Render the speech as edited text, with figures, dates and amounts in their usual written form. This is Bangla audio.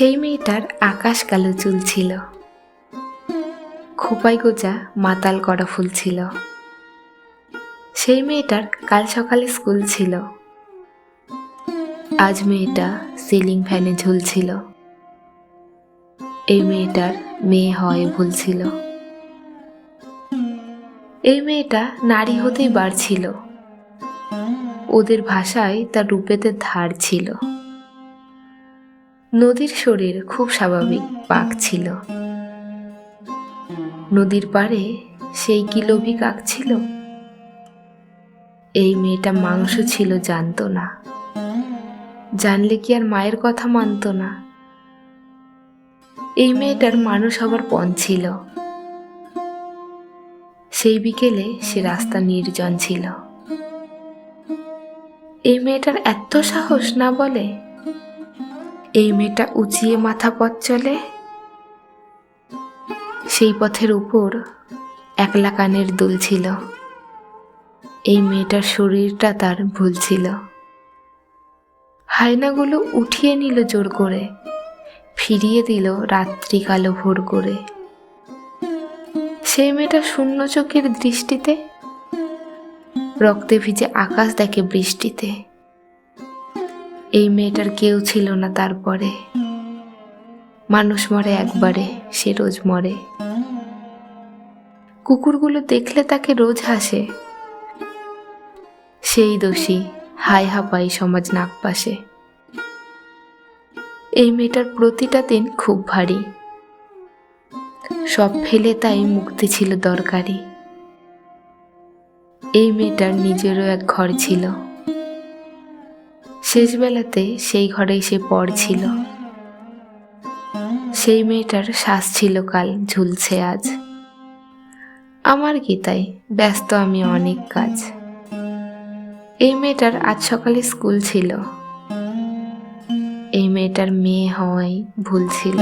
সেই মেয়েটার আকাশ কালো চুল ছিল, খোঁপায় গোজা মাতাল করা ফুল ছিল। সেই মেয়েটার কাল সকালে স্কুল ছিল, আজ মেয়েটা সিলিং ফ্যানে ঝুলছিল। এই মেয়েটার মেয়ে হওয়ায় ভুল ছিল। এই মেয়েটা নারী হতেই বাড়ছিল, ওদের ভাষায় তার রূপেতে ধার ছিল। নদীর শরীর খুব স্বাভাবিক পাক ছিল, নদীর পাড়ে সেই কি লোভী কাক ছিল। এই মেয়েটা মাংস ছিল জানতো না, জানলে কি আর মায়ের কথা মানতো না। এই মেয়েটার মানুষ হবার পণ ছিল, সেই বিকেলে সে রাস্তা নির্জন ছিল। এই মেয়েটার এত সাহস না বলে, এই মেয়েটা উঁচিয়ে মাথা পথ চলে। সেই পথের উপর একলা কানের দুল ছিল, এই মেয়েটার শরীরটা তার ভুল ছিল। হায়নাগুলো উঠিয়ে নিল জোর করে, ফিরিয়ে দিল রাত্রি কালো ভোর করে। সেই মেয়েটা শূন্য চোখের দৃষ্টিতে রক্তে ভিজে আকাশ দেখে বৃষ্টিতে। এই মেয়েটার কেউ ছিল না তারপরে, মানুষ মরে একবারে, সে রোজ মরে। কুকুরগুলো দেখলে তাকে রোজ হাসে, সেই দোষী হায় হাঁপাই সমাজ নাগপাশে। এই মেয়েটার প্রতিটা দিন খুব ভারী, সব ফেলে তাই মুক্তি ছিল দরকারি। এই মেয়েটার নিজেরও এক ঘর ছিল, শেষ বেলাতে সেই ঘরেই সে পড়ছিল। সেই মেয়েটার শ্বাস ছিল কাল, ঝুলছে আজ। আমার কি তাই, ব্যস্ত আমি অনেক কাজ। এই মেয়েটার আজ সকালে স্কুল ছিল, এই মেয়েটার মেয়ে হওয়াই ভুল ছিল।